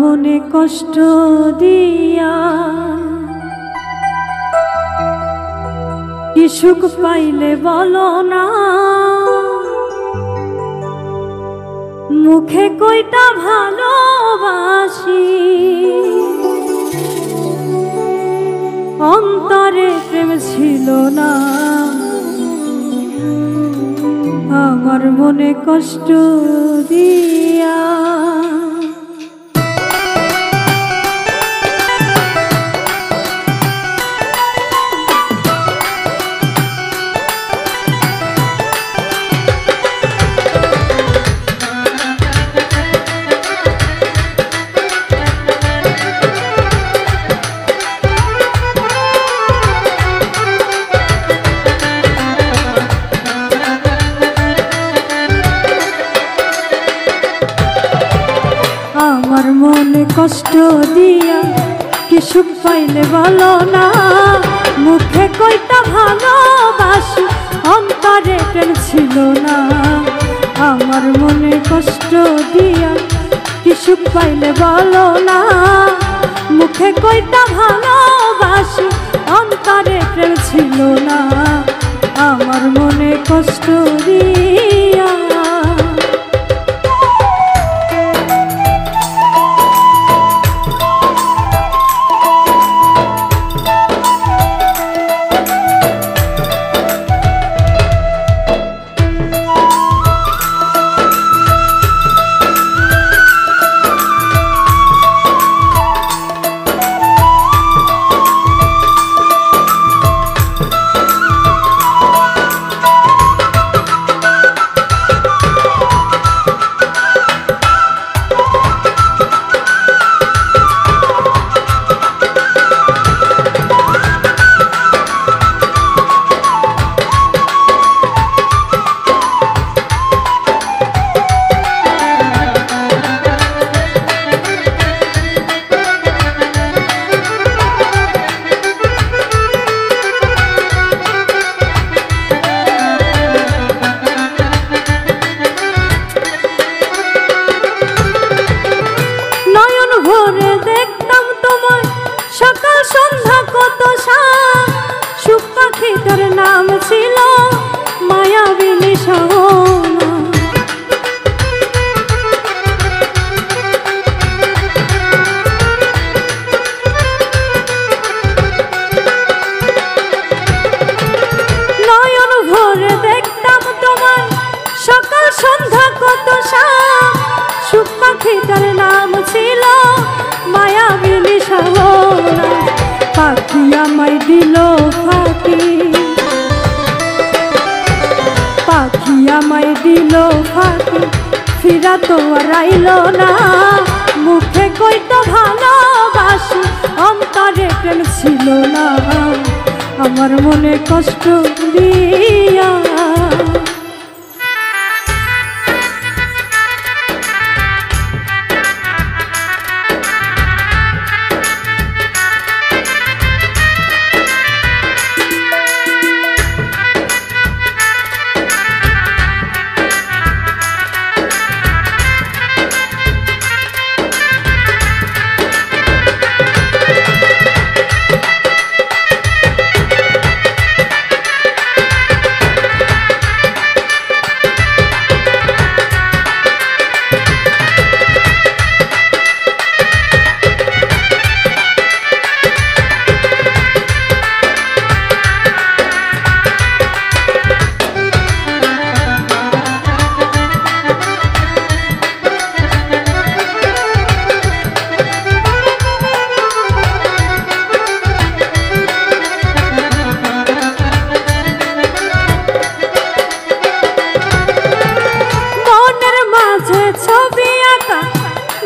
মনে কষ্ট দিয়া কি সুখ পাইলে বলো না, মুখে কইটা ভালোবাসি অন্তরে প্রেম ছিল না। আমার মনে কষ্ট দিয়া আমার মনে কষ্ট দিয়া কি সুখ পাইলে বলো না, মুখে কইটা ভালোবাসি অন্তরে প্রেম ছিল না। আমার মনে কষ্ট দিয়া কি সুখ পাইলে বলো না, মুখে কইটা ভালোবাসি অন্তরে প্রেম ছিল না। আমার মনে কষ্ট দিয়া দেখতাম তোমার সকাল সন্ধ্যা কত সুখ পাখিটার নাম ছিল মায়াবিনী সোনা। নয়ন ভরে দেখতাম তোমার সকাল সন্ধ্যা কত সুখ পাখিটার নাম ছিল মায়াবিনী সোনা। পাখি আমায় দিল ফাঁকি, পাখি আমায় দিল ফাঁকি, ফিরা তো আর আইল না। মুখে কইটা ভালোবাসি অন্তরে প্রেম ছিল না। আমার মনে কষ্ট দিয়া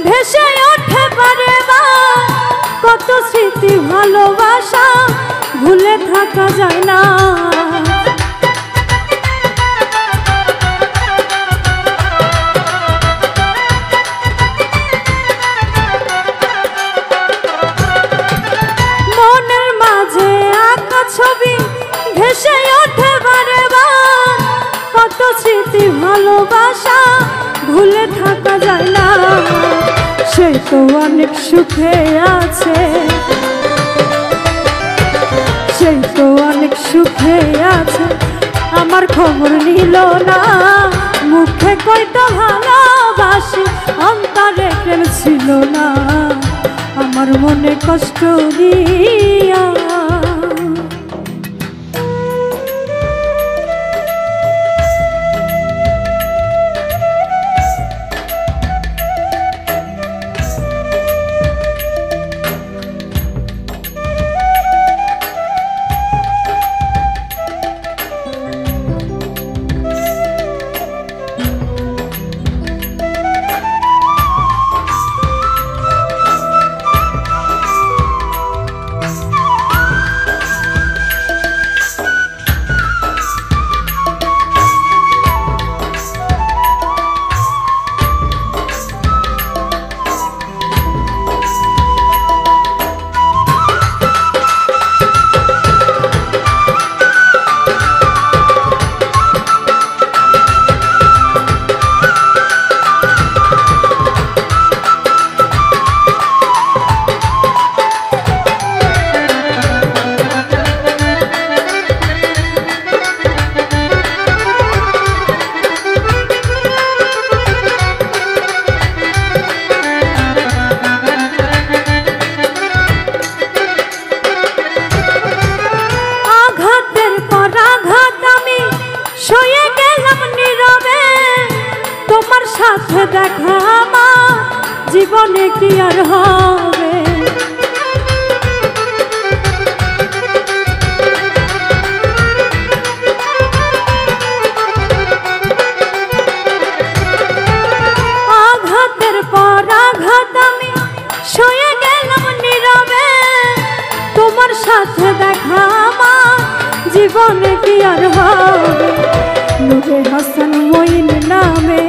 ভেসে ওঠে পারে বা কত স্মৃতি ভালোবাসা ভুলে থাকা যায় না। মনের মাঝে আঁকা ছবি ভেসে ওঠে পারে বা কত স্মৃতি ভালোবাসা ভুলে থাকা যায় না। সেই তো অনেক সুখে আছে, সেই তো অনেক সুখে আছে, আমার খবর নিল না। মুখে কইতো ভালোবাসি, অন্তরে প্রেম ছিল না, আমার মনে কষ্ট দিয়া। সাথে দেখা আমার জীবনে কি আর হবে, আঘাতের পর আঘাত আমি সয়ে গেলাম নীরবে, তোমার সাথে দেখা আমার জীবনে কি আর হবে। নূরে হাসান মঈন নামে,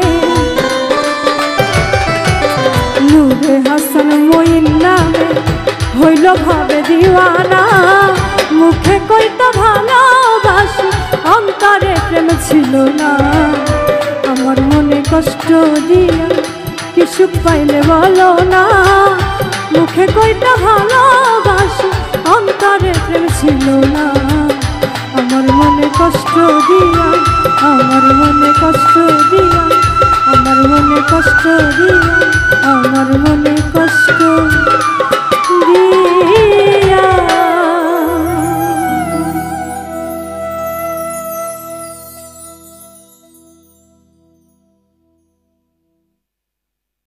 নূরে হাসান মঈন নামে হইল ভাবে দিওয়ানা, মুখে কইতো ভালোবাসি, অন্তরে প্রেম ছিল না, আমার মনে কষ্ট দিয়া কি সুখ পাইলে বলো না। মুখে কইতো ভালোবাসি, অন্তরে প্রেম ছিল না, আমার মনে কষ্ট দিয়া, আমার মনে কষ্ট দিয়া, আমার মনে কষ্ট দিয়া, আমার মনে